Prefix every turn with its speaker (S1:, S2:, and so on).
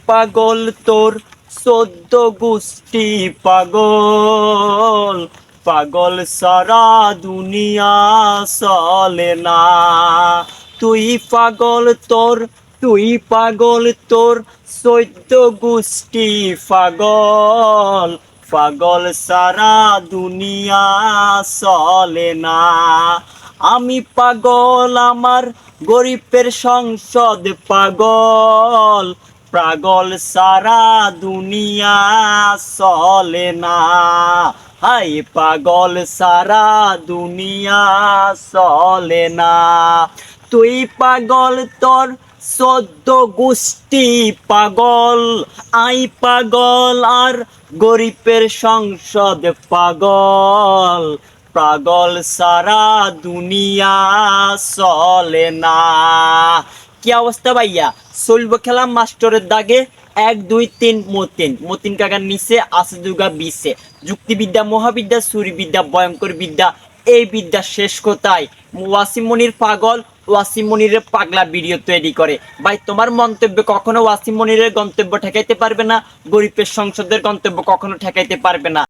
S1: পাগল তোর 14 গোষ্ঠী পাগল, পাগল সারা দুনিয়া চলে না। তুই পাগল তোর, তুই পাগল তোর 14 গোষ্ঠী পাগল, পাগল সারা দুনিয়া চলে না। আমি পাগল আমার গরিবের সংসদ পাগল, পাগল সারা দুনিয়া চলে না। হাই পাগল সারা দুনিয়া চলে না। তুই পাগল তোর 14 গোষ্ঠী পাগল, আই পাগল আর গরিবের সংসদ পাগল, পাগল সারা দুনিয়া চলে না। কি অবস্থা ভাইয়া? চলবো খেলা মাস্টারের দাগে 1 2 3 মতিন, মতিন কাকার নিচে আছে দুর্গা বিছে। যুক্তিবিদ্যা মহাবিদ্যা সুরিবিদ্যা ভয়ঙ্কর বিদ্যা, এই বিদ্যা শেষ কোথায়? ওয়াসিম মনির পাগল, ওয়াসিম মনিরের পাগলা ভিডিও তৈরি করে। ভাই তোমার মন্তব্য কখনো ওয়াসিম মনিরের গন্তব্য ঠেকাইতে পারবে না, গরিবের সংসদের গন্তব্য কখনো ঠেকাইতে পারবে না।